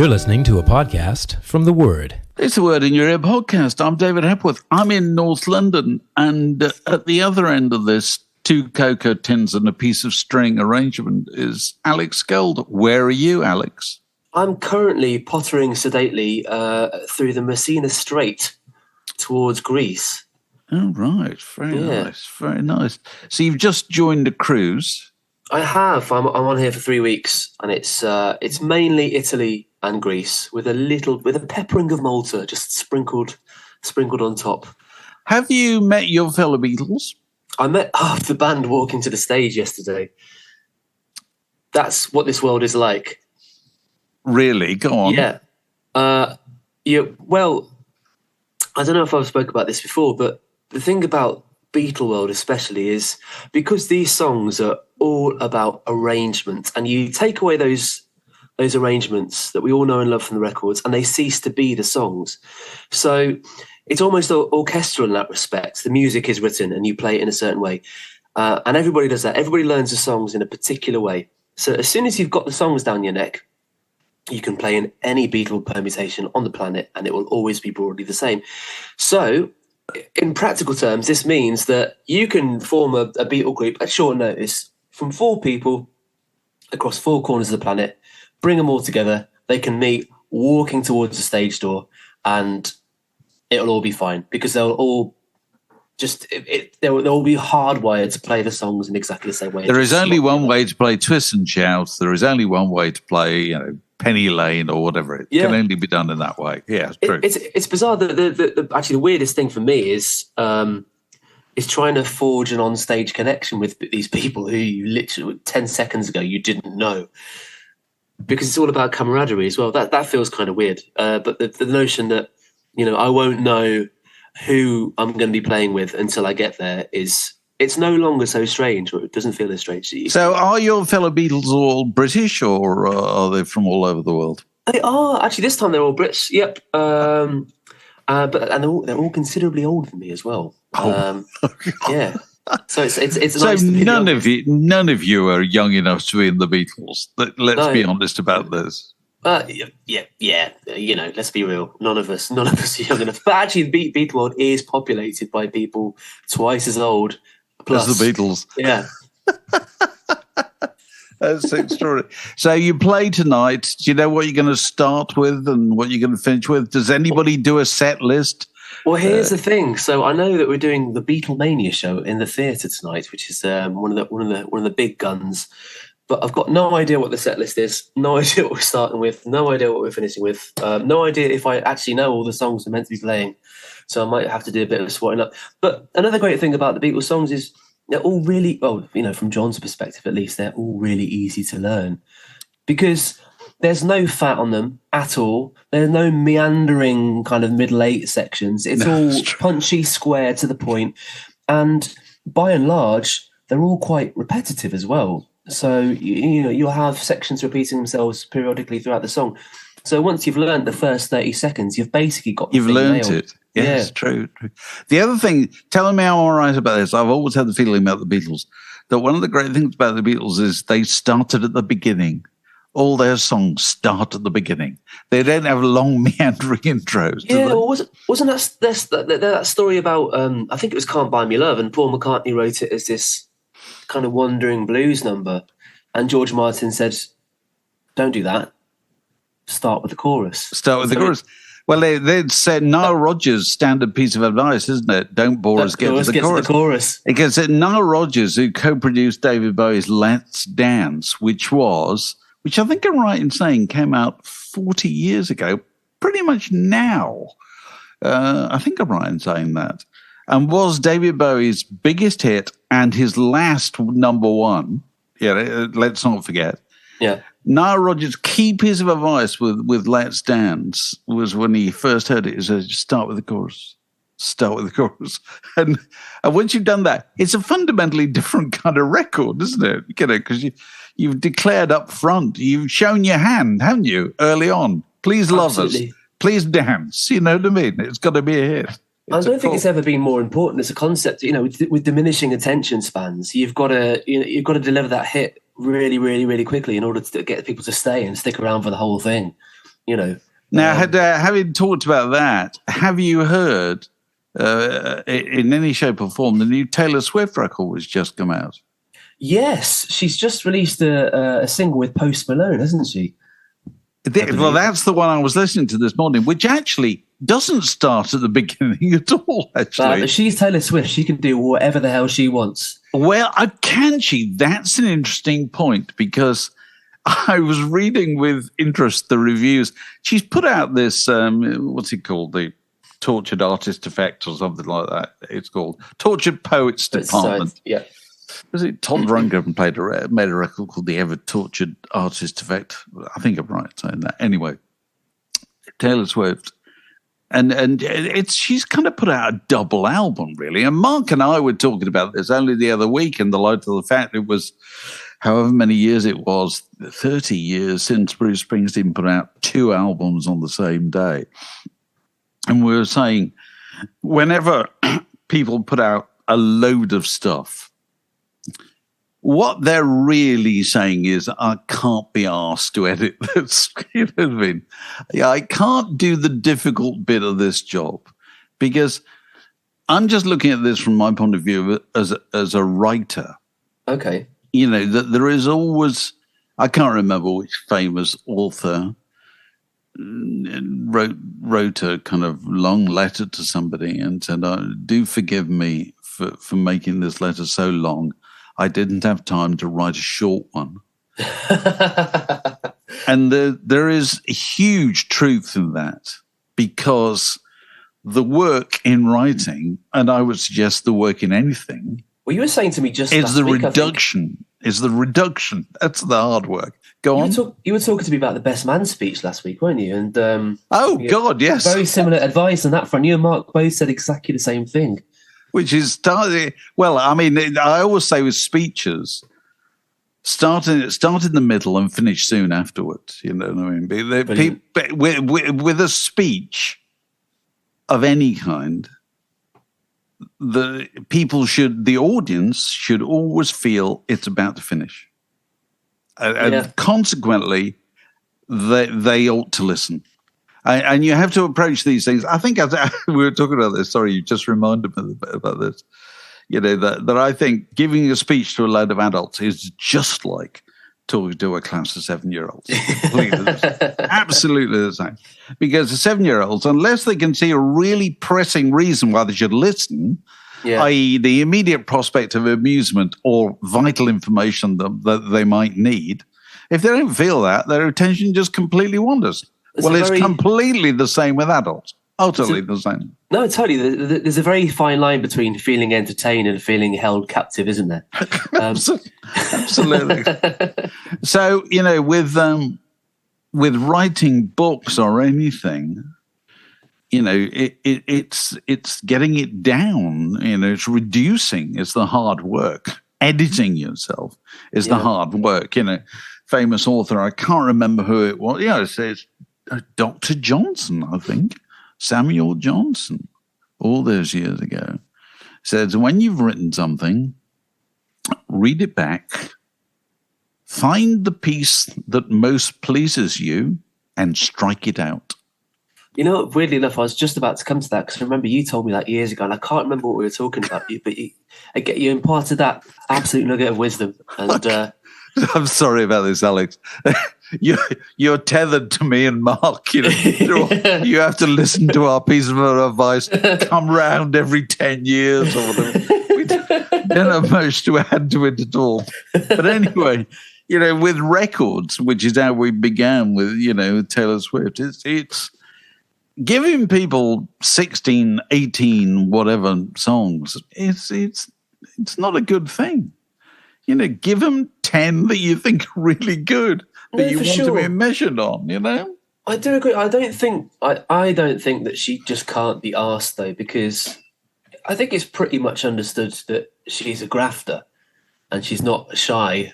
You're listening to a podcast from The Word. It's the Word in Your Ear podcast. I'm David Hepworth. I'm in North London, and at the other end of this 2 cocoa tins and a piece of string arrangement is Alex Gold. Where are you, Alex? I'm currently pottering sedately through the Messina Strait towards Greece. Oh, right. Very nice. Very nice. So you've just joined a cruise. I have. I'm on here for 3 weeks, and it's mainly Italy and Greece with a peppering of Malta just sprinkled on top. Have you met your fellow Beatles? I met half the band walking to the stage yesterday. That's what this world is like. Really? Go on. Yeah. Well, I don't know if I've spoken about this before, but the thing about Beatle world especially is because these songs are all about arrangement, and you take away those arrangements that we all know and love from the records, and they cease to be the songs. So it's almost orchestral in that respect. The music is written and you play it in a certain way. And everybody does that. Everybody learns the songs in a particular way. So as soon as you've got the songs down your neck, you can play in any Beatle permutation on the planet and it will always be broadly the same. So in practical terms, this means that you can form a Beatle group at short notice from 4 people across 4 corners of the planet, bring them all together, they can meet walking towards the stage door, and it'll all be fine because they'll all they'll all be hardwired to play the songs in exactly the same way. There is only one way to play Twist and Shout. There is only one way to play, Penny Lane or whatever. It can only be done in that way. Yeah, it's true. It's bizarre. Actually, the weirdest thing for me is trying to forge an on-stage connection with these people who you literally 10 seconds ago you didn't know, because it's all about camaraderie as well. That feels kind of weird. But the notion that I won't know who I'm going to be playing with until I get there it's no longer so strange, or it doesn't feel as strange to you. So are your fellow Beatles all British, or are they from all over the world? They are. Actually, this time they're all Brits. Yep. But they're all considerably older than me as well. Yeah. So it's so nice to be none of you are young enough to be in the Beatles. Let's be honest about this. Yeah. Let's be real. None of us are young enough. But actually, the Beatle world is populated by people twice as old. Plus the Beatles. Yeah. That's extraordinary. So you play tonight. Do you know what you're going to start with and what you're going to finish with? Does anybody do a set list? Well, here's the thing. So I know that we're doing the Beatlemania show in the theatre tonight, which is one of the big guns. But I've got no idea what the set list is. No idea what we're starting with. No idea what we're finishing with. No idea if I actually know all the songs we're meant to be playing. So I might have to do a bit of swatting up. But another great thing about the Beatles songs is they're all really, from John's perspective at least, they're all really easy to learn because there's no fat on them at all. There's no meandering kind of middle 8 sections. It's all punchy, square, to the point. And by and large, they're all quite repetitive as well. So, you'll have sections repeating themselves periodically throughout the song. So once you've learned the first 30 seconds, you've basically got the You've learned nailed. It. Yes, yeah. True. The other thing, telling me how I'm right about this, I've always had the feeling about the Beatles that one of the great things about the Beatles is they started at the beginning. All their songs start at the beginning. They don't have long meandering intros. Yeah, well, wasn't that story about, I think it was Can't Buy Me Love, and Paul McCartney wrote it as this kind of wandering blues number. And George Martin said, don't do that. Start with the chorus. Well, they'd said Nile Rodgers' standard piece of advice, isn't it? Don't bore us, get to the chorus. Because Nile Rodgers, who co-produced David Bowie's Let's Dance, which I think I'm right in saying came out 40 years ago, pretty much now. I think I'm right in saying that. And was David Bowie's biggest hit and his last number one. Yeah, let's not forget. Yeah. Nile Rodgers' key piece of advice with Let's Dance was when he first heard it, he said, start with the chorus. Start with the chorus. And once you've done that, it's a fundamentally different kind of record, isn't it? Because you've declared up front, you've shown your hand, haven't you, early on? Please love us. Please dance. You know what I mean? It's got to be a hit. I don't think it's ever been more important as a concept. With diminishing attention spans, you've got to deliver that hit really, really, really quickly in order to get people to stay and stick around for the whole thing. you know. Now, having talked about that, have you heard in any shape or form the new Taylor Swift record has just come out? Yes, she's just released a single with Post Malone, hasn't she? Well, that's the one I was listening to this morning, which actually doesn't start at the beginning at all, actually. But she's Taylor Swift. She can do whatever the hell she wants. Well, can she? That's an interesting point, because I was reading with interest the reviews. She's put out this, what's it called? The Tortured Artist Effect or something like that. It's called Tortured Poets Department. Yeah. Was it Todd Rundgren made a record called The Ever Tortured Artist Effect? I think I'm right saying that. Anyway, Taylor Swift. And she's kind of put out a double album, really. And Mark and I were talking about this only the other week in the light of the fact it was however many years it was, 30 years since Bruce Springsteen put out 2 albums on the same day. And we were saying, whenever people put out a load of stuff, what they're really saying is, I can't be asked to edit this. You know what I mean? I can't do the difficult bit of this job, because I'm just looking at this from my point of view as a writer. Okay. You know, that there is always, I can't remember which famous author wrote a kind of long letter to somebody and said, do forgive me for making this letter so long. I didn't have time to write a short one. And there is huge truth in that, because the work in writing, and I would suggest the work in anything, well, you were saying to me just is the reduction. Is the reduction. That's the hard work. Go on. You were talking to me about the best man speech last week, weren't you? And God, yes. Very similar advice on that front. You and Mark both said exactly the same thing. Which is, well, I mean, I always say with speeches, start in the middle and finish soon afterwards. You know what I mean? With a speech of any kind, the audience should always feel it's about to finish. And consequently, they ought to listen. And you have to approach these things. I think we were talking about this. Sorry, you just reminded me about this. You know, that I think giving a speech to a load of adults is just like talking to a class of 7-year-olds. Absolutely the same. Because the 7-year-olds, unless they can see a really pressing reason why they should listen, i.e. the immediate prospect of amusement or vital information that they might need, if they don't feel that, their attention just completely wanders. It's completely the same with adults. Utterly the same. No, totally. There's a very fine line between feeling entertained and feeling held captive, isn't there? Absolutely. So, you know, with writing books or anything, you know, it's getting it down. You know, it's reducing. It's the hard work. Editing yourself is the hard work. You know, famous author, I can't remember who it was. Yeah, it says Dr. Johnson, I think. Samuel Johnson, all those years ago, says, when you've written something, read it back, find the piece that most pleases you, and strike it out. You know, weirdly enough, I was just about to come to that, because I remember you told me that years ago, and I can't remember what we were talking about, but you imparted that absolute nugget of wisdom. And I'm sorry about this, Alex. You're tethered to me and Mark. You know, you have to listen to our piece of advice. Come round every 10 years or whatever. We don't have much to add to it at all. But anyway, you know, with records, which is how we began with, you know, Taylor Swift, it's giving people 16, 18, whatever songs. It's not a good thing. You know, give them 10 that you think are really good, that you want to be measured on, you know? I do agree. I don't think that she just can't be asked, though, because I think it's pretty much understood that she's a grafter and she's not shy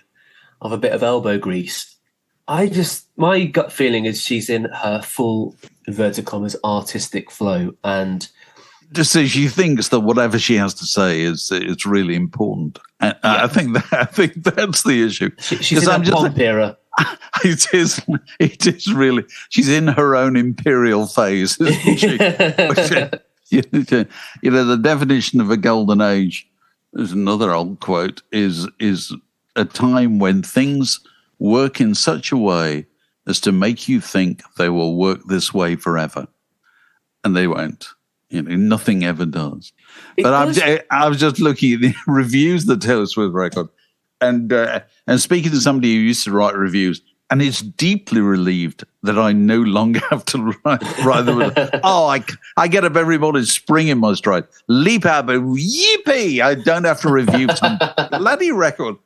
of a bit of elbow grease. My gut feeling is she's in her full, inverted commas, artistic flow, and just so she thinks that whatever she has to say is really important. And I think that's the issue. She's in that pomp era. It is really. She's in her own imperial phase, isn't she? The definition of a golden age, there's another old quote, is a time when things work in such a way as to make you think they will work this way forever. And they won't. Nothing ever does. I was just looking at the reviews of the Taylor Swift record and speaking to somebody who used to write reviews, and is deeply relieved that I no longer have to write them. I get up every morning, spring in my stride, leap out, but yippee! I don't have to review some bloody record,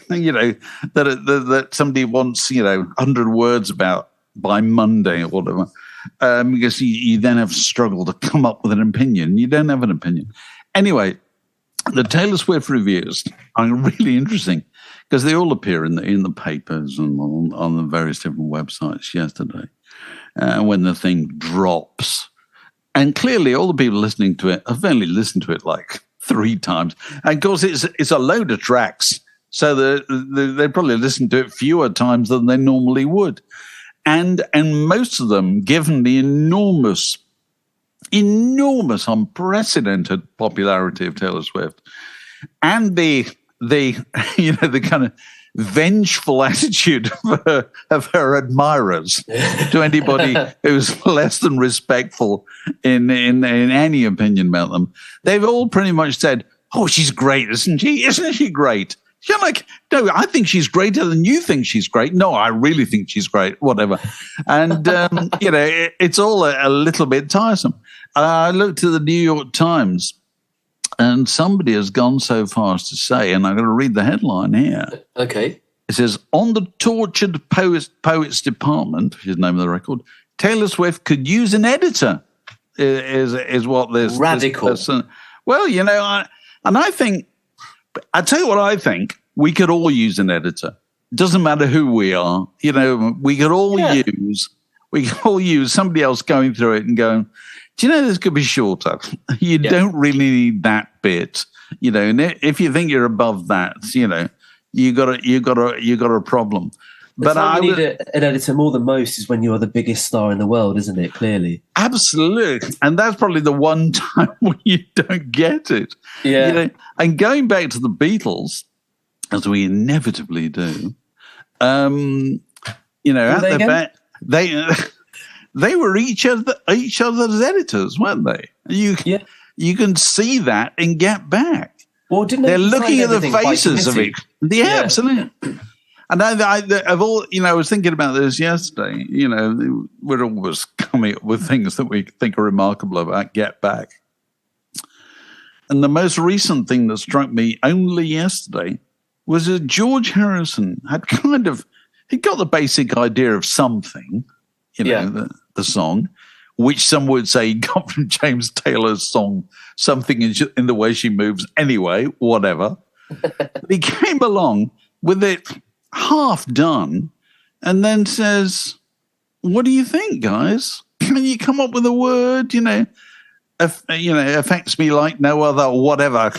that somebody wants, 100 words about by Monday or whatever. Because you then have to struggle to come up with an opinion. You don't have an opinion. Anyway, the Taylor Swift reviews are really interesting because they all appear in the papers and on the various different websites yesterday when the thing drops. And clearly all the people listening to it have only listened to it like 3 times. And of course it's a load of tracks, so they probably listen to it fewer times than they normally would. And most of them, given the enormous, unprecedented popularity of Taylor Swift, and the kind of vengeful attitude of her admirers to anybody who's less than respectful in any opinion about them, they've all pretty much said, "Oh, she's great, isn't she? Isn't she great?" You're like, no, I think she's greater than you think she's great. No, I really think she's great, whatever. And, it's all a little bit tiresome. I looked at the New York Times, and somebody has gone so far as to say, and I'm going to read the headline here. Okay. It says, on the tortured poets department, which is the name of the record, Taylor Swift could use an editor, is what this... Radical. Well, I think... I tell you what I think. We could all use an editor. It doesn't matter who we are. We could all use somebody else going through it and going, do you know this could be shorter? You don't really need that bit. And if you think you're above that, you got a problem. But I need an editor more than most is when you're the biggest star in the world, isn't it? Clearly. Absolutely. And that's probably the one time when you don't get it. Yeah. And going back to the Beatles, as we inevitably do, at the back, they were each other's editors, weren't they? You can see that in Get Back. Well, didn't they're looking at the faces of it? Yeah, absolutely. And I was thinking about this yesterday. We're always coming up with things that we think are remarkable about Get Back. And the most recent thing that struck me only yesterday was that George Harrison had he got the basic idea of something, the song, which some would say he got from James Taylor's song, Something in the Way She Moves Anyway, whatever. He came along with it half done, and then says, "What do you think, guys? Can you come up with a word? Affects me like no other, or whatever."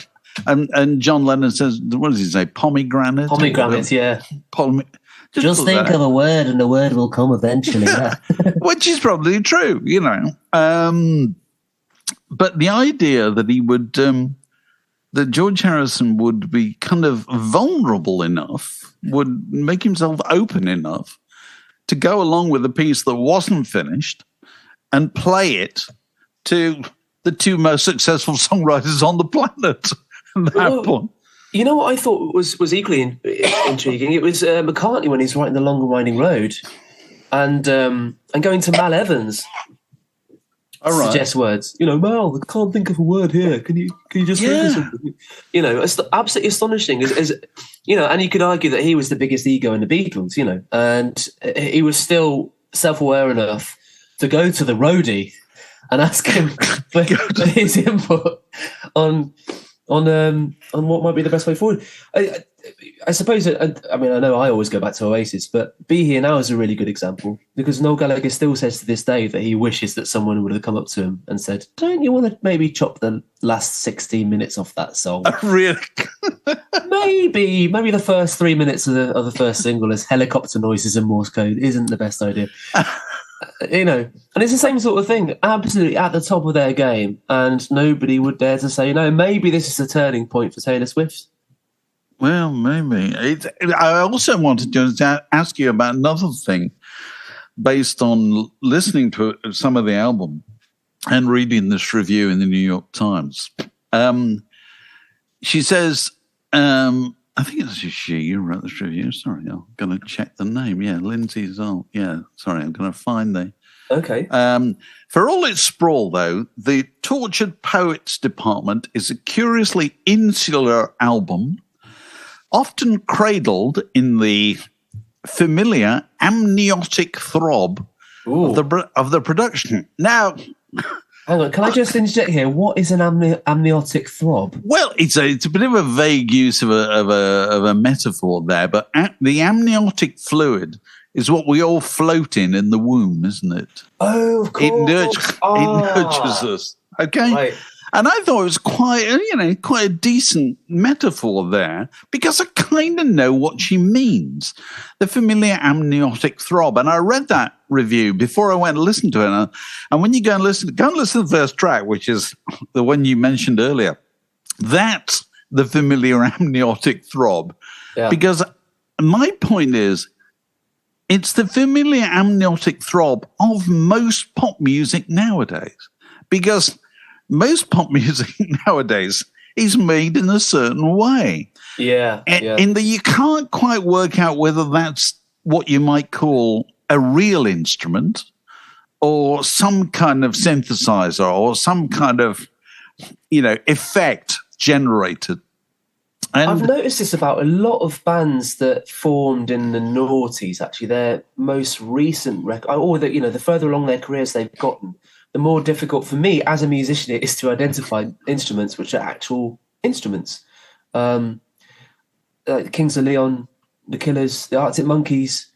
And John Lennon says, "What does he say? Pomegranate? Pomegranate, yeah. Just think of a word, and the word will come eventually." Yeah. Which is probably true, But the idea that he would, that George Harrison would be kind of vulnerable enough, would make himself open enough to go along with a piece that wasn't finished and play it to the 2 most successful songwriters on the planet at that point. You know what I thought was equally intriguing? It was McCartney when he's writing The Long and Winding Road and going to Mal Evans. All right. Suggest words. Mal, I can't think of a word here. Can you just think of something? It's absolutely astonishing. And you could argue that he was the biggest ego in the Beatles, and he was still self-aware enough to go to the roadie and ask him for his input on what might be the best way forward. I suppose, I know I always go back to Oasis, but Be Here Now is a really good example because Noel Gallagher still says to this day that he wishes that someone would have come up to him and said, "Don't you want to maybe chop the last 16 minutes off that song?" Really? maybe the first 3 minutes of the first single as helicopter noises and Morse code isn't the best idea. And it's the same sort of thing, absolutely at the top of their game, and nobody would dare to say no. Maybe this is a turning point for Taylor Swift. Well, maybe. I also wanted to ask you about another thing based on listening to some of the album and reading this review in the New York Times. She says, I think it's she who wrote this review. Sorry, I'm going to check the name. Yeah, Lindsay Zoll. Yeah, sorry, I'm going to find the... Okay. For all its sprawl, though, the Tortured Poets Department is a curiously insular album, often cradled in the familiar amniotic throb of the production. Now... Hang on, can I just interject here? What is an amniotic throb? Well, it's a bit of a vague use of a metaphor there, but the amniotic fluid is what we all float in the womb, isn't it? Oh, of course. It nurtures us. Okay. Right. And I thought it was quite a decent metaphor there, because I kind of know what she means. The familiar amniotic throb. And I read that review before I went and listened to it. And when you go and listen to the first track, which is the one you mentioned earlier. That's the familiar amniotic throb. Yeah. Because my point is, it's the familiar amniotic throb of most pop music nowadays. Because most pop music nowadays is made in a certain way. Yeah. In that you can't quite work out whether that's what you might call a real instrument or some kind of synthesizer or some kind of, effect generated. And I've noticed this about a lot of bands that formed in the noughties, actually. Their most recent record, or the further along their careers they've gotten, the more difficult for me as a musician it is to identify instruments which are actual instruments. Kings of Leon, The Killers, the Arctic Monkeys,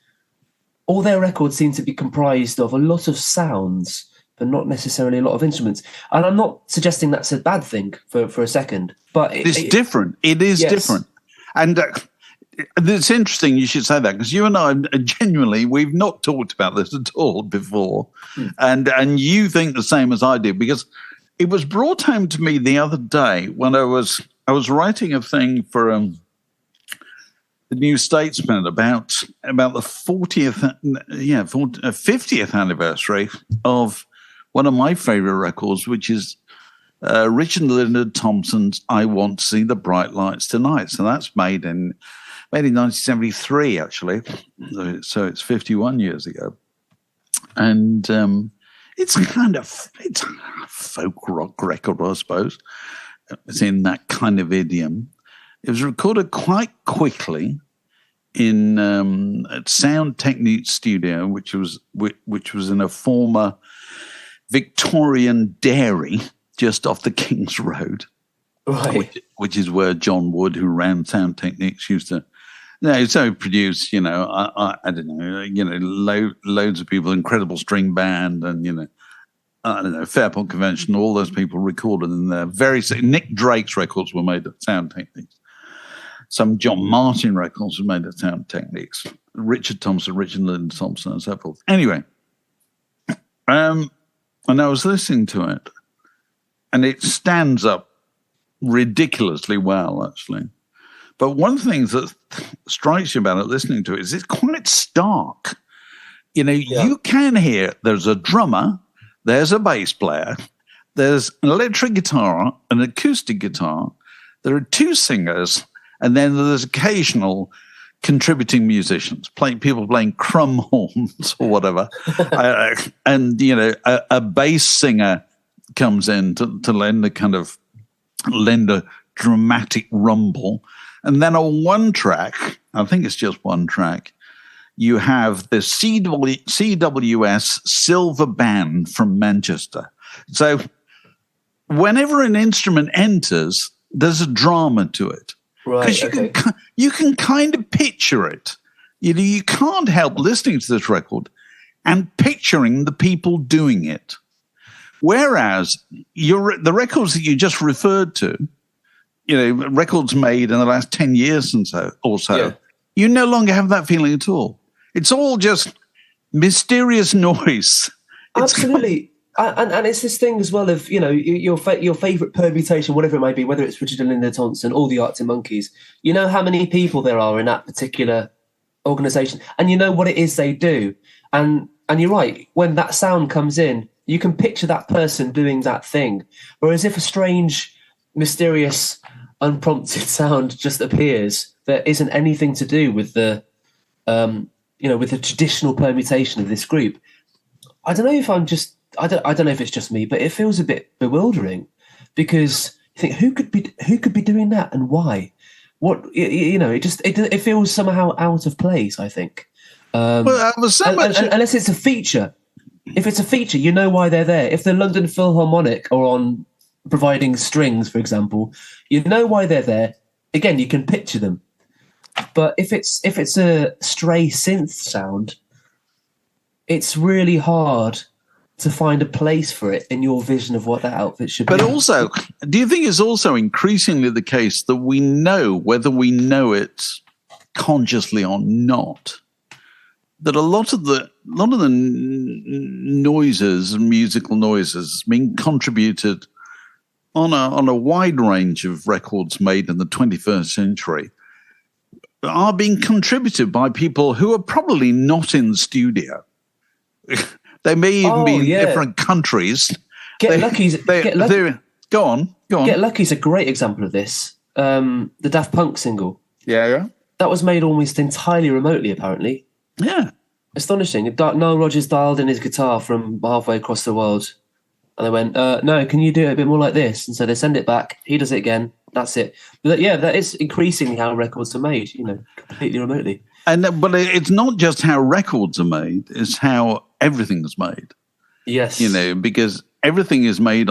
all their records seem to be comprised of a lot of sounds, but not necessarily a lot of instruments. And I'm not suggesting that's a bad thing for a second, but it's different. It is different. And it's interesting you should say that, because you and I genuinely, we've not talked about this at all before. And you think the same as I do, because it was brought home to me the other day when I was writing a thing for the New Statesman about the 50th anniversary of one of my favorite records, which is Richard and Linda Thompson's I Want to See the Bright Lights Tonight. So that's made in 1973, actually. So it's 51 years ago. And it's a folk rock record, I suppose. It's in that kind of idiom. It was recorded quite quickly in at Sound Technique Studio, which was in a former Victorian dairy just off the King's Road, right. which is where John Wood, who ran Sound Techniques, used to. So he produced, I don't know, loads of people, incredible string band, and I don't know, Fairport Convention. All those people recorded in there. Nick Drake's records were made at Sound Techniques. Some John Martin records were made at Sound Techniques. Richard and Linda Thompson, and so forth. Anyway, and I was listening to it, and it stands up ridiculously well, actually. But one of the things that strikes you about it, listening to it, is it's quite stark. You can hear there's a drummer, there's a bass player, there's an electric guitar, an acoustic guitar, there are two singers, and then there's occasional contributing musicians, people playing crumb horns or whatever. And, a bass singer comes in to lend a dramatic rumble. And then on one track, I think it's just one track, you have the CWS Silver Band from Manchester. So whenever an instrument enters, there's a drama to it. Right, because you can kind of picture it. You can't help listening to this record and picturing the people doing it. Whereas the records that you just referred to, records made in the last 10 years or so, you no longer have that feeling at all. It's all just mysterious noise. Absolutely. And it's this thing as well of, your favourite permutation, whatever it may be, whether it's Richard and Linda Thompson or the Arctic Monkeys, you know how many people there are in that particular organisation, and you know what it is they do. And you're right, when that sound comes in, you can picture that person doing that thing. Whereas if a strange, mysterious, unprompted sound just appears that isn't anything to do with the traditional permutation of this group, I don't know if I don't know if it's just me, but it feels a bit bewildering, because you think, who could be doing that and why? What, it feels somehow out of place, I think. Unless it's a feature. If it's a feature, you know why they're there. If the London Philharmonic are on providing strings, for example, you know why they're there. Again, you can picture them. But if it's a stray synth sound, it's really hard to find a place for it in your vision of what that outfit should be. But also, do you think it's also increasingly the case that we know, whether we know it consciously or not, that a lot of the noises, musical noises, being contributed on a wide range of records made in the 21st century are being contributed by people who are probably not in the studio. They may even be in different countries. Get Lucky's. Go on. Get Lucky's a great example of this. The Daft Punk single. Yeah. That was made almost entirely remotely, apparently. Yeah. Astonishing. Noel Rodgers dialed in his guitar from halfway across the world, and they went, "No, can you do it a bit more like this?" And so they send it back. He does it again. That's it. But that is increasingly how records are made. Completely remotely. But it's not just how records are made; it's how everything's made. Yes. Because everything is made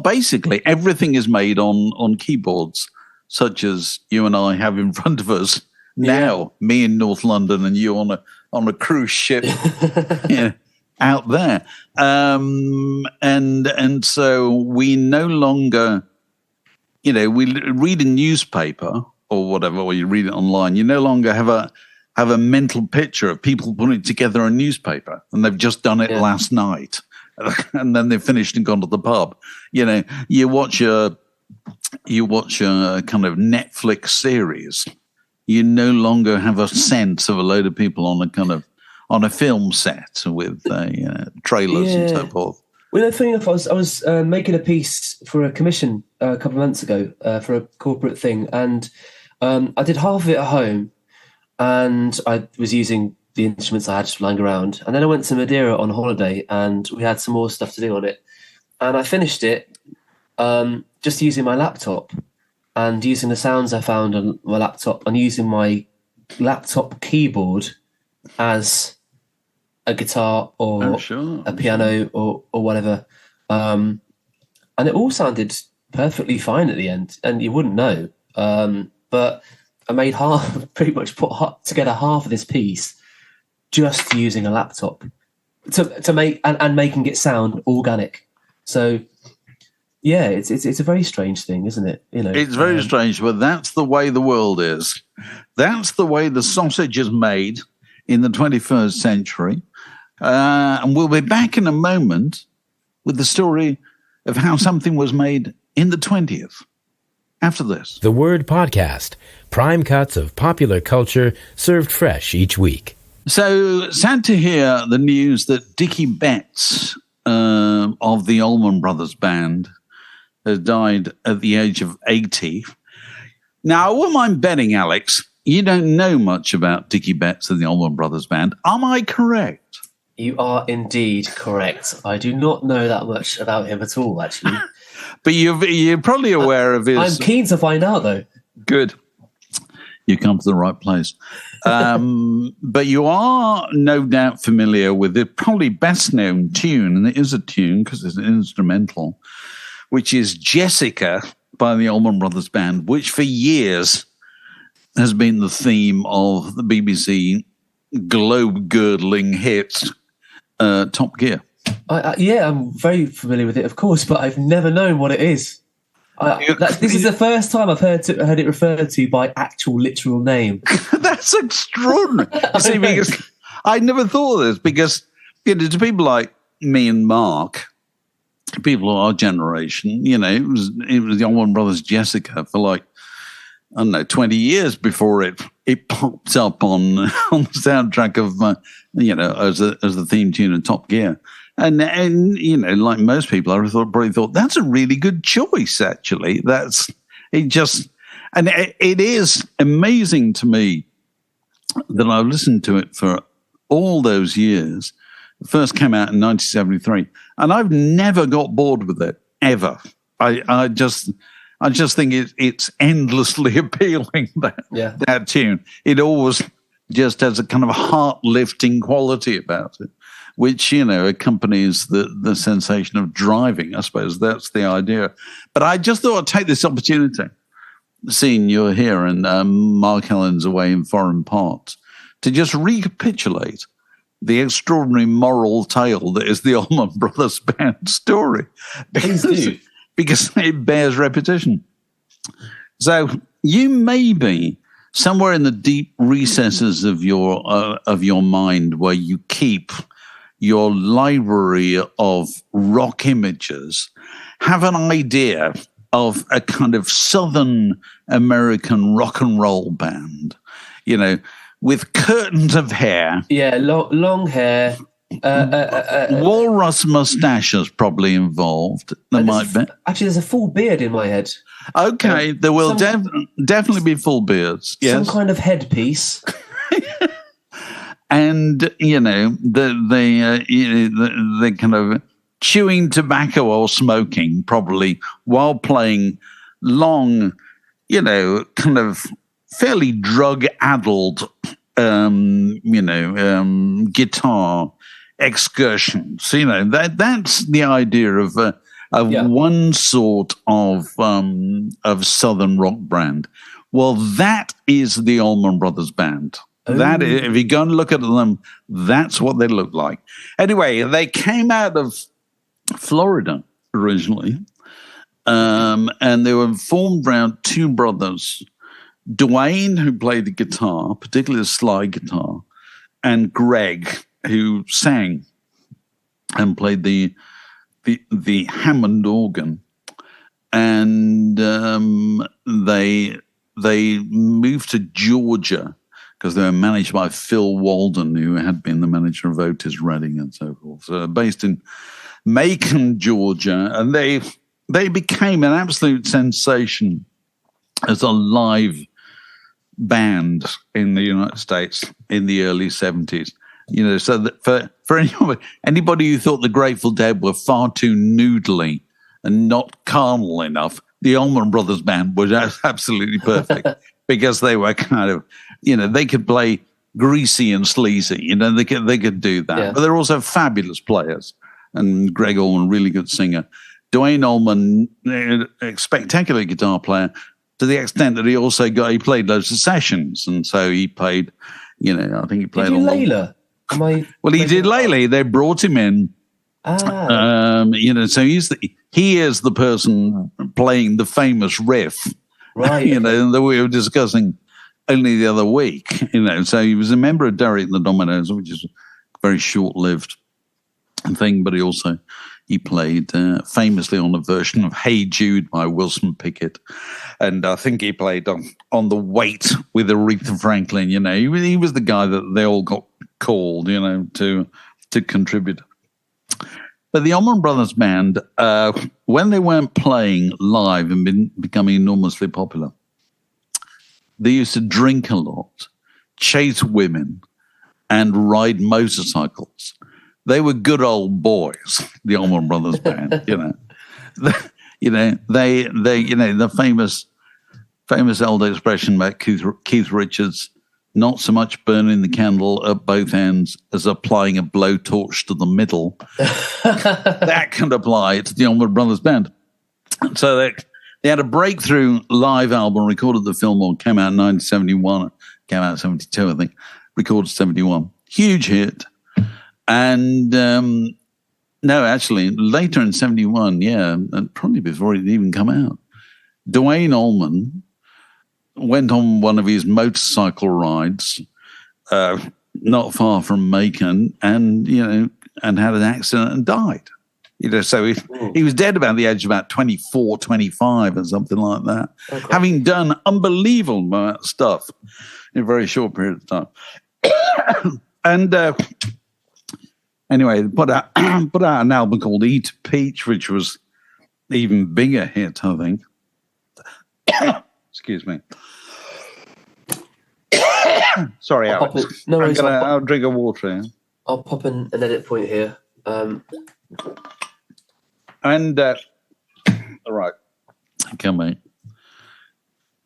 basically everything is made on keyboards, such as you and I have in front of us now. Me in North London and you on a cruise ship out there. And so we no longer, we read a newspaper or whatever, or you read it online. You no longer have a mental picture of people putting together a newspaper, and they've just done it last night, and then they've finished and gone to the pub. You watch a kind of Netflix series. You no longer have a sense of a load of people on a film set with trailers and so forth. Well, funny enough, I was making a piece for a commission a couple of months ago for a corporate thing, and I did half of it at home, and I was using the instruments I had just lying around. And then I went to Madeira on holiday, and we had some more stuff to do on it. And I finished it just using my laptop and using the sounds I found on my laptop, and using my laptop keyboard as a guitar or a piano or whatever. And it all sounded perfectly fine at the end, and you wouldn't know. But I made pretty much put together half of this piece just using a laptop to make and making it sound organic. So yeah, it's a very strange thing, isn't it? It's very strange, but that's the way the world is. That's the way the sausage is made in the 21st century. And we'll be back in a moment with the story of how something was made in the 20th. After this. The Word Podcast. Prime cuts of popular culture served fresh each week. So sad to hear the news that Dickey Betts of the Allman Brothers band has died at the age of 80. Now, I wouldn't mind betting, Alex, you don't know much about Dickey Betts and the Allman Brothers band. Am I correct? You are indeed correct. I do not know that much about him at all, actually. But you're probably aware of his... I'm keen to find out, though. Good. You come to the right place. But you are no doubt familiar with the probably best-known tune, and it is a tune because it's an instrumental, which is Jessica by the Allman Brothers Band, which for years has been the theme of the BBC globe-girdling hit Top Gear. I'm very familiar with it, of course, but I've never known what it is. This is the first time I've heard it referred to by actual literal name. That's extraordinary. You see, because I never thought of this, because to people like me and Mark, people of our generation, it was the Allman Brothers Jessica for like, I don't know, 20 years before it popped up on the soundtrack of as the theme tune of Top Gear. And like most people, I probably thought that's a really good choice. Actually, it is amazing to me that I've listened to it for all those years. It first came out in 1973, and I've never got bored with it ever. I just think it's endlessly appealing. That tune, it always just has a kind of heart-lifting quality about it, which, accompanies the sensation of driving. I suppose that's the idea. But I just thought I'd take this opportunity, seeing you're here and Mark Allen's away in foreign parts, to just recapitulate the extraordinary moral tale that is the Allman Brothers Band story. Please do. Because it bears repetition. So you may be somewhere in the deep recesses of your mind, where you keep your library of rock images, have an idea of a kind of Southern American rock and roll band, with curtains of hair. Yeah, long hair. Walrus mustaches probably involved. Actually, there's a full beard in my head. Okay, there will definitely be full beards. Yes. Some kind of headpiece. And they kind of chewing tobacco or smoking, probably, while playing long, kind of fairly drug-addled, guitar excursions. That's the idea of one sort of Southern rock brand. Well, that is the Allman Brothers Band. That is, if you go and look at them, that's what they look like. Anyway, they came out of Florida originally, and they were formed around two brothers, Dwayne, who played the guitar, particularly the slide guitar, and Greg, who sang and played the Hammond organ. And they moved to Georgia because they were managed by Phil Walden, who had been the manager of Otis Redding and so forth. So based in Macon, Georgia, and they became an absolute sensation as a live band in the United States in the early 70s. So that for anybody who thought the Grateful Dead were far too noodly and not carnal enough, the Allman Brothers Band was absolutely perfect because they were kind of, they could play greasy and sleazy. They could do that. Yeah. But they're also fabulous players. And Greg Allman, really good singer. Dwayne Allman, a spectacular guitar player, to the extent that he played loads of sessions. And so he played, I think he played on Layla. Well, he did lately. They brought him in. So he is the person playing the famous riff, right? That we were discussing only the other week. So he was a member of Derek and the Dominoes, which is a very short-lived thing. But he played famously on a version of "Hey Jude" by Wilson Pickett, and I think he played on "The Weight" with Aretha Franklin. He was the guy that they all got called, to contribute. But the Allman Brothers Band, when they weren't playing live and becoming enormously popular, they used to drink a lot, chase women, and ride motorcycles. They were good old boys, the Allman Brothers Band. The famous old expression about Keith Richards. Not so much burning the candle at both ends as applying a blowtorch to the middle. That can apply to the Allman Brothers Band. So they had a breakthrough live album, recorded at the Fillmore, came out in 1971, came out in 72, I think, recorded 71. Huge hit. And no, actually, later in 71, and probably before it even come out, Duane Allman went on one of his motorcycle rides not far from Macon, and had an accident and died. So he was dead about the age of about 24, 25 or something like that, having done unbelievable stuff in a very short period of time. And anyway, put out an album called Eat Peach, which was an even bigger hit, I think. Excuse me. Sorry, Alex. I'll drink a water. Yeah? I'll pop an edit point here. All right. Okay, mate.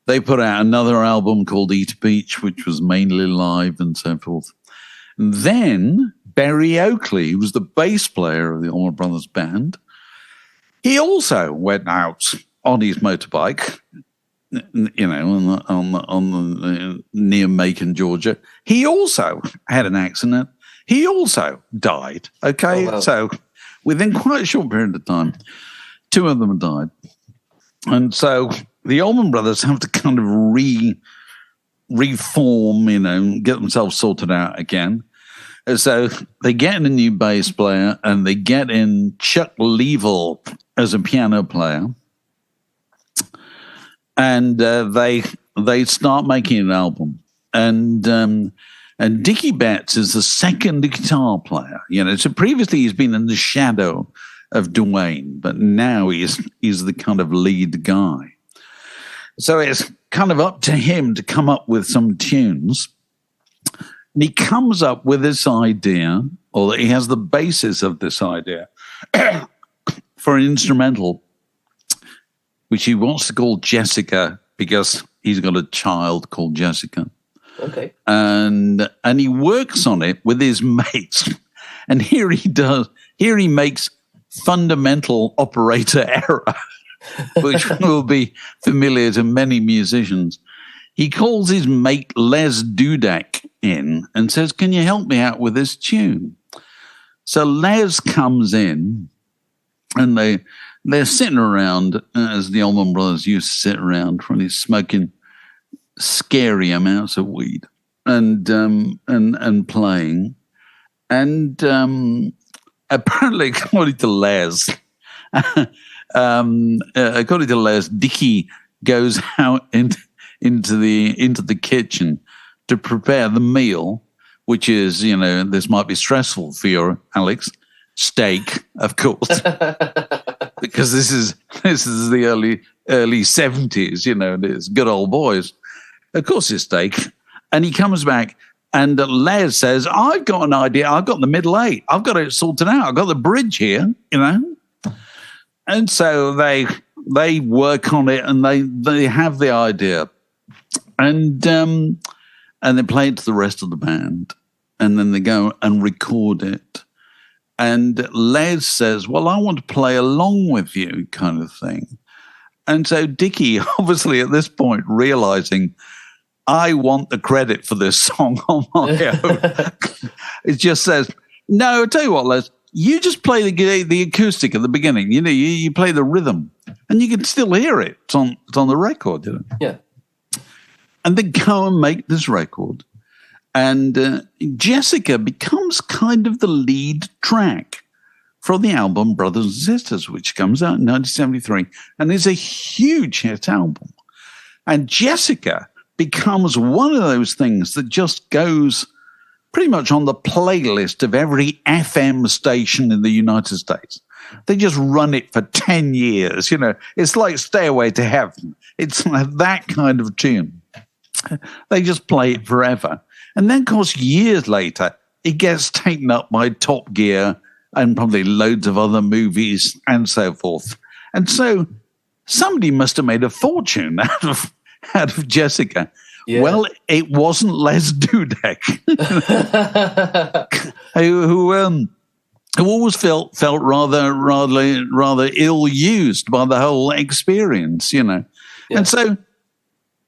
They put out another album called Eat Peach, which was mainly live and so forth. And then Barry Oakley, who was the bass player of the Allman Brothers band, he also went out on his motorbike, on the near Macon, Georgia. He also had an accident. He also died. Okay, So within quite a short period of time, two of them died, and so the Allman Brothers have to kind of reform, get themselves sorted out again. And so they get in a new bass player, and they get in Chuck Leavell as a piano player. And they start making an album, and Dickey Betts is the second guitar player. So previously he's been in the shadow of Duane, but now he's the kind of lead guy. So it's kind of up to him to come up with some tunes, and he comes up with this idea, or he has the basis of this idea for an instrumental, which he wants to call Jessica because he's got a child called Jessica. Okay. And he works on it with his mates. And here he makes fundamental operator error, which will be familiar to many musicians. He calls his mate Les Dudek in and says, "Can you help me out with this tune?" So Les comes in, and they're sitting around, as the Allman Brothers used to sit around, when he's smoking scary amounts of weed and playing. And apparently, according to Les, Dickey goes out into the kitchen to prepare the meal, which is, this might be stressful for you, Alex. Steak, of course, because this is the early 70s, and it's good old boys. Of course, it's steak. And he comes back, and Les says, "I've got an idea. I've got the middle eight. I've got it sorted out. I've got the bridge here, And so they work on it, and they have the idea, and they play it to the rest of the band, and then they go and record it. And Les says, "Well, I want to play along with you," kind of thing. And so Dickey, obviously at this point, realizing, I want the credit for this song on my own, it just says, "No, I'll tell you what, Les, you just play the acoustic at the beginning. You play the rhythm, and you can still hear it. It's on the record, Yeah. And they go and make this record. And Jessica becomes kind of the lead track for the album Brothers and Sisters, which comes out in 1973 and is a huge hit album. And Jessica becomes one of those things that just goes pretty much on the playlist of every FM station in the United States. They just run it for 10 years. It's like Stairway to Heaven. It's that kind of tune. They just play it forever. And then, of course, years later, it gets taken up by Top Gear and probably loads of other movies and so forth. And so somebody must have made a fortune out of Jessica. Yeah. Well, it wasn't Les Dudek, who always felt rather ill-used by the whole experience, Yeah. And so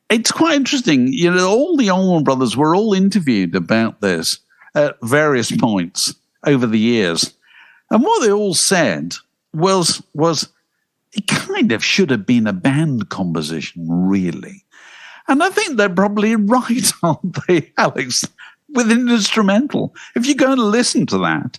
it's quite interesting. All the Allman Brothers were all interviewed about this at various points over the years. And what they all said was it kind of should have been a band composition, really. And I think they're probably right, aren't they, Alex? With an instrumental. If you go and listen to that,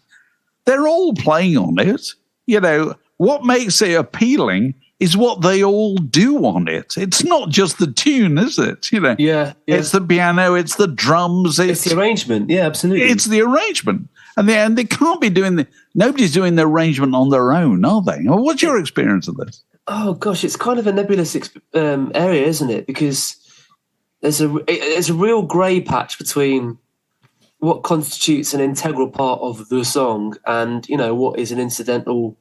they're all playing on it. You know, what makes it appealing is what they all do on it. It's not just the tune, is it? You know, yeah. It's the piano, it's the drums. It's the arrangement. Yeah, absolutely. It's the arrangement. And they can't be nobody's doing the arrangement on their own, are they? Well, what's your experience of this? Oh, gosh, it's kind of a nebulous area, isn't it? Because there's a real grey patch between what constitutes an integral part of the song and, you know, what is an incidental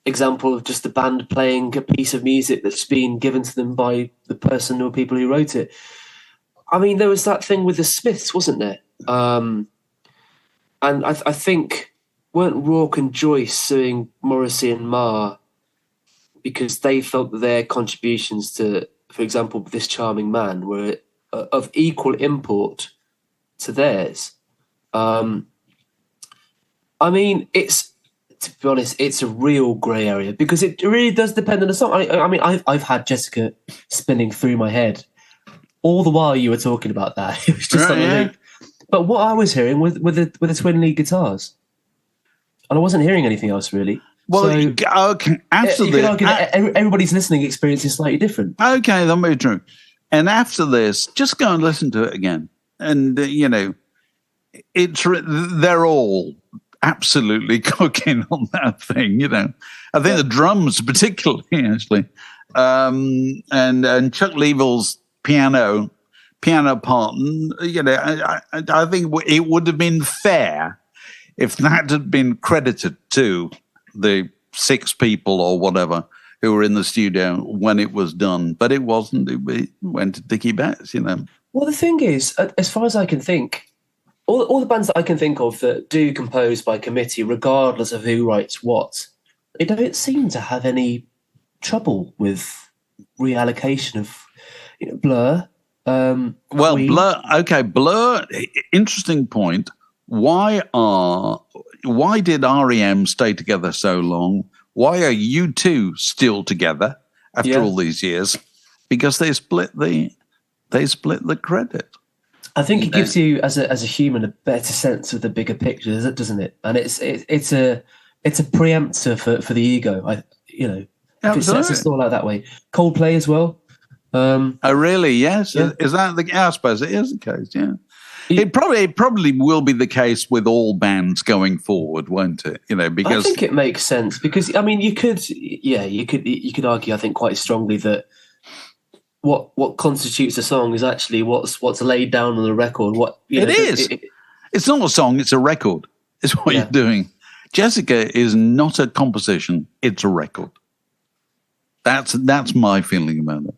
example of just the band playing a piece of music that's been given to them by the person or people who wrote it. I mean, there was that thing with the Smiths, wasn't there? And I think, weren't Rourke and Joyce suing Morrissey and Marr because they felt that their contributions to, for example, This Charming Man were of equal import to theirs? I mean, to be honest, it's a real grey area because it really does depend on the song. I mean, I've had Jessica spinning through my head all the while you were talking about that. It was just on a loop. But what I was hearing with the twin lead guitars, and I wasn't hearing anything else really. Well, so, okay, after you could argue that everybody's listening experience is slightly different. Okay, that may be true. And after this, just go and listen to it again, and you know, they're all absolutely cooking on that thing. You know, I think the drums particularly, actually, and Chuck Leavell's piano part. You know, I think it would have been fair if that had been credited to the 6 people or whatever who were in the studio when it was done, but it wasn't. It went to Dickey Betts, you know. Well, the thing is, as far as I can think, all the bands that I can think of that do compose by committee, regardless of who writes what, they don't seem to have any trouble with reallocation of, you know, Blur. Blur. Okay, Blur. Interesting point. Why did REM stay together so long? Why are you two still together after all these years? Because they split the credit. I think it gives you as a human a better sense of the bigger picture, doesn't it? And it's a preemptor for the ego. If it sets the stall out that way. Coldplay as well. Oh really? Yes. Yeah. Is that the? I suppose it is the case. Yeah. It probably will be the case with all bands going forward, won't it? You know, because I think it makes sense because I mean, you could argue, I think, quite strongly that what constitutes a song is actually what's laid down on the record. It's not a song; it's a record. It's what you're doing. Jessica is not a composition; it's a record. That's my feeling about it.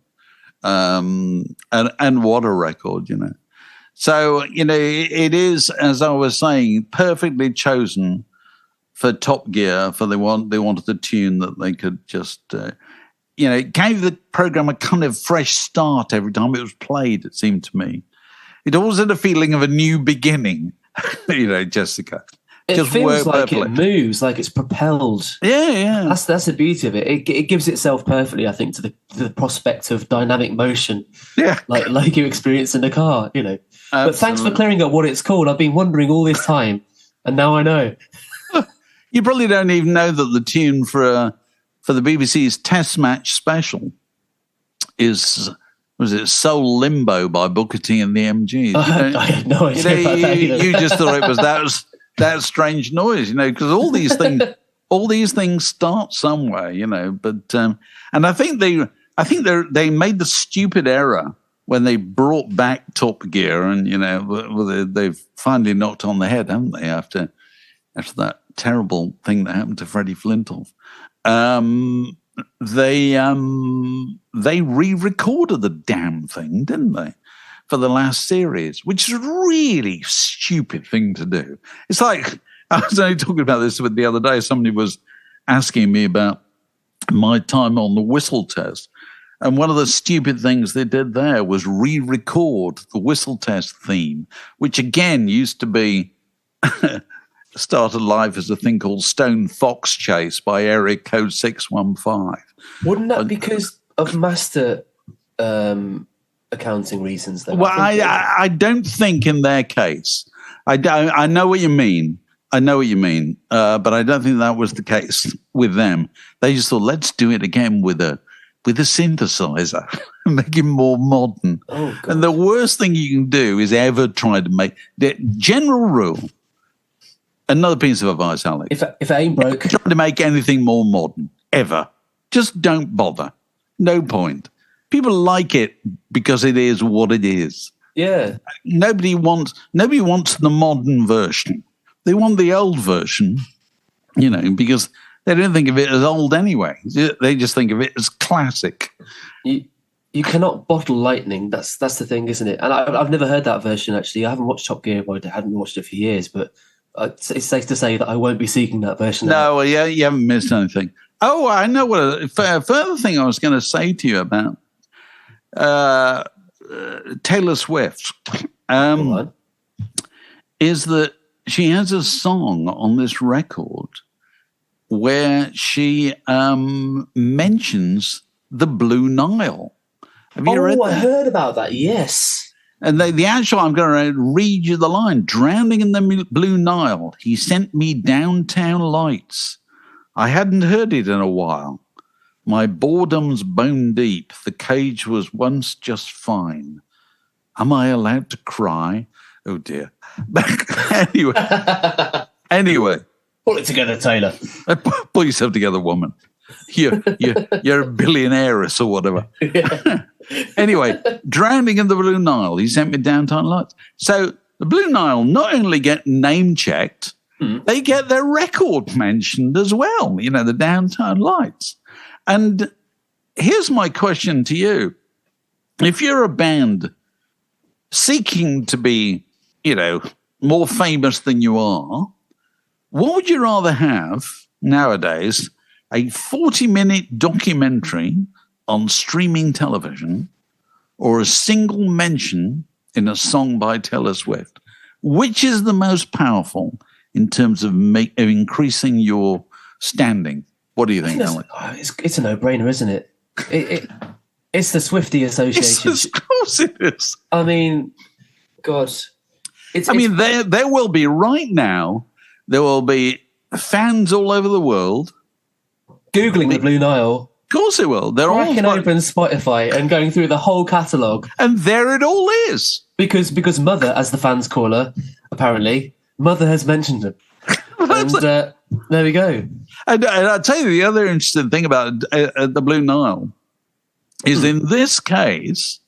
And what a record, you know. So, you know, it is, as I was saying, perfectly chosen for Top Gear. They wanted a tune that they could just, it gave the program a kind of fresh start every time it was played, it seemed to me. It always had a feeling of a new beginning, you know, Jessica. It feels like it moves, like it's propelled. Yeah. That's the beauty of it. It gives itself perfectly, I think, to the prospect of dynamic motion. Yeah, like you experience in the car, you know. Absolutely. But thanks for clearing up what it's called. I've been wondering all this time, and now I know. You probably don't even know that the tune for the BBC's Test Match special was it Soul Limbo by Booker T and the MGs? I had no idea about that either. You just thought it was that strange noise, you know, because all these things start somewhere, you know. But and I think they made the stupid error when they brought back Top Gear, and you know, they've finally knocked on the head, haven't they? After that terrible thing that happened to Freddie Flintoff, they re-recorded the damn thing, didn't they? For the last series, which is a really stupid thing to do. It's like, I was only talking about this the other day. Somebody was asking me about my time on the whistle test. And one of the stupid things they did there was re-record the whistle test theme, which again used to be started life as a thing called Stone Fox Chase by area code 615. Wouldn't that because of master accounting reasons, though? Well, I don't think in their case. I know what you mean. But I don't think that was the case with them. They just thought, let's do it again with a synthesizer, make it more modern. Oh, God. And the worst thing you can do is ever try to make the general rule. Another piece of advice, Alex. If it ain't broke, try to make anything more modern ever. Just don't bother. No point. People like it because it is what it is. Yeah. Nobody wants the modern version. They want the old version, because they don't think of it as old anyway. They just think of it as classic. You cannot bottle lightning. That's the thing, isn't it? And I've never heard that version, actually. I haven't watched Top Gear. I haven't watched it for years, but it's safe to say that I won't be seeking that version. No, well, yeah, you haven't missed anything. Oh, I know what a further thing I was going to say to you about Taylor Swift is that she has a song on this record where she mentions the Blue Nile. Have you read that? I heard about that, yes. And the actual, I'm going to read you the line. Drowning in the Blue Nile, he sent me downtown lights. I hadn't heard it in a while. My boredom's bone deep. The cage was once just fine. Am I allowed to cry? Oh, dear. Anyway. Pull it together, Taylor. Pull yourself together, woman. You're a billionairess or whatever. Yeah. Anyway, drowning in the Blue Nile. He sent me downtown lights. So the Blue Nile not only get name checked, they get their record mentioned as well, the downtown lights. And here's my question to you. If you're a band seeking to be, more famous than you are, what would you rather have nowadays? A 40-minute documentary on streaming television or a single mention in a song by Taylor Swift? Which is the most powerful in terms of increasing your standing? What do you think, Alex? It's a no-brainer, isn't it? It's the Swiftie Association. Of course it is. I mean, God. There will be right now, there will be fans all over the world Googling the Blue Nile. Of course it will. They're all open Spotify and going through the whole catalogue. And there it all is. Because Mother, as the fans call her, apparently, Mother has mentioned it. And there we go. And I'll tell you the other interesting thing about the Blue Nile is in this case,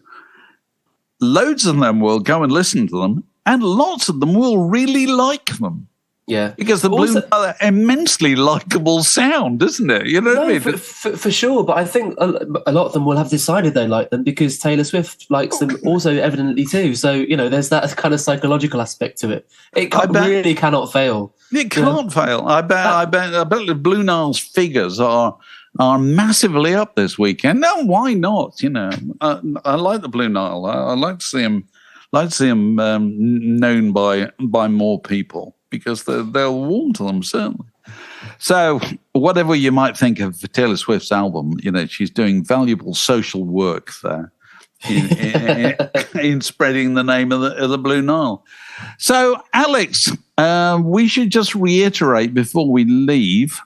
loads of them will go and listen to them, and lots of them will really like them. Yeah. Because the Blue Nile, immensely likable sound, isn't it? You know what I mean? For sure. But I think a lot of them will have decided they like them because Taylor Swift likes them also evidently too. So, there's that kind of psychological aspect to it. It really cannot fail. It can't fail. I bet the Blue Nile's figures are massively up this weekend. No, why not? I like the Blue Nile. I like to see him known by more people, because they'll warm to them, certainly. So whatever you might think of Taylor Swift's album, she's doing valuable social work there in spreading the name of the Blue Nile. So, Alex, we should just reiterate before we leave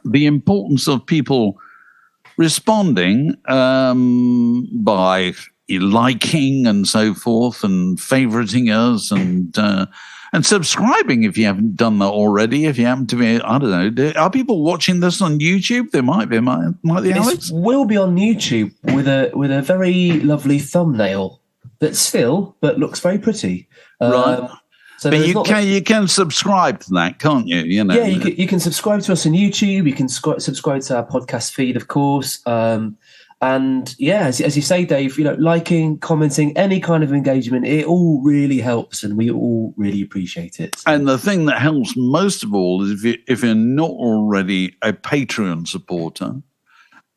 the importance of people responding by liking and so forth, and favoriting us, and subscribing if you haven't done that already. If you happen to be, I don't know, are people watching this on YouTube? They might be, might they, Alex? This will be on YouTube with a very lovely thumbnail but looks very pretty. Right. So but you can subscribe to that, can't you? Yeah, you can subscribe to us on YouTube. You can subscribe to our podcast feed, of course. And yeah, as you say, Dave, liking, commenting, any kind of engagement, it all really helps, and we all really appreciate it. So. And the thing that helps most of all is if you're not already a Patreon supporter,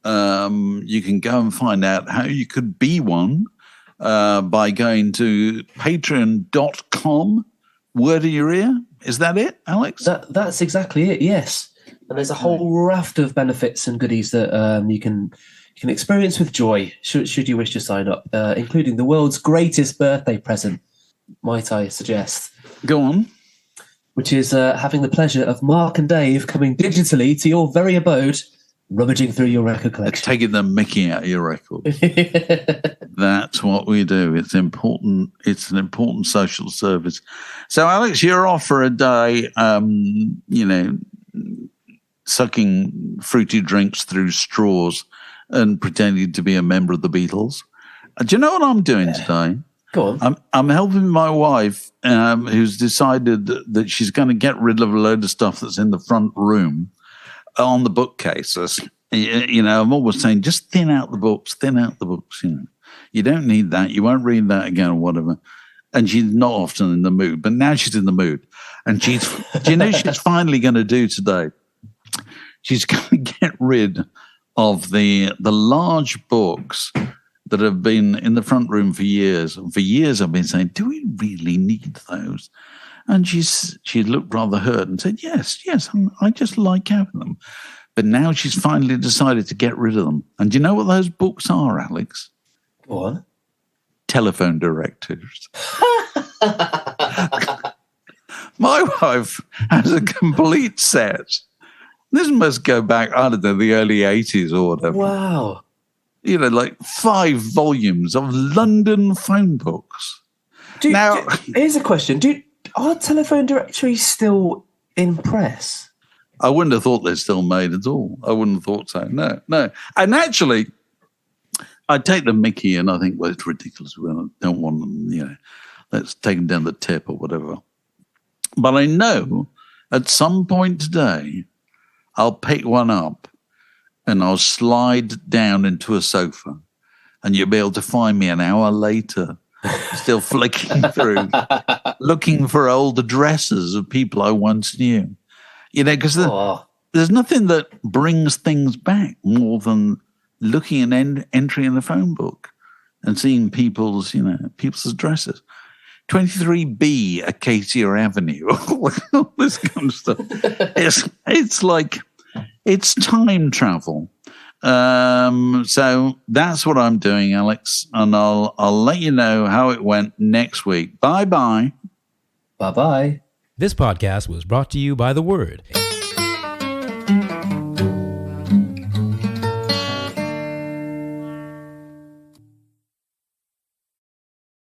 you can go and find out how you could be one by going to patreon.com, word of your ear, Is that it, Alex? That's exactly it, yes. And there's a whole raft of benefits and goodies that you can experience with joy, should you wish to sign up, including the world's greatest birthday present, might I suggest. Go on. Which is having the pleasure of Mark and Dave coming digitally to your very abode, rummaging through your record collection. It's taking the mickey out of your record. That's what we do. It's important. It's an important social service. So, Alex, you're off for a day, sucking fruity drinks through straws and pretending to be a member of the Beatles. Do you know what I'm doing today? Go on. I'm helping my wife, who's decided that she's going to get rid of a load of stuff that's in the front room on the bookcases. I'm always saying, just thin out the books. You don't need that. You won't read that again or whatever. And she's not often in the mood, but now she's in the mood. And she's finally going to do today? She's going to get rid of the large books that have been in the front room for years. And for years I've been saying, do we really need those? And she looked rather hurt and said, yes, I just like having them. But now she's finally decided to get rid of them. And do you know what those books are, Alex? Go on. Telephone directories. My wife has a complete set. This must go back, I don't know, the early 80s or whatever. Wow. Like 5 volumes of London phone books. Here's a question. Are telephone directories still in press? I wouldn't have thought they're still made at all. I wouldn't have thought so. No. And actually, I take the mickey and I think, well, it's ridiculous. We don't want them, let's take them down the tip or whatever. But I know at some point today, I'll pick one up and I'll slide down into a sofa and you'll be able to find me an hour later, still flicking through, looking for old addresses of people I once knew. Because there's nothing that brings things back more than looking at entry in the phone book and seeing people's addresses. 23B Acacia Avenue, all this kind of stuff. It's like, it's time travel. So that's what I'm doing, Alex, and I'll let you know how it went next week. Bye-bye. Bye-bye. This podcast was brought to you by The Word.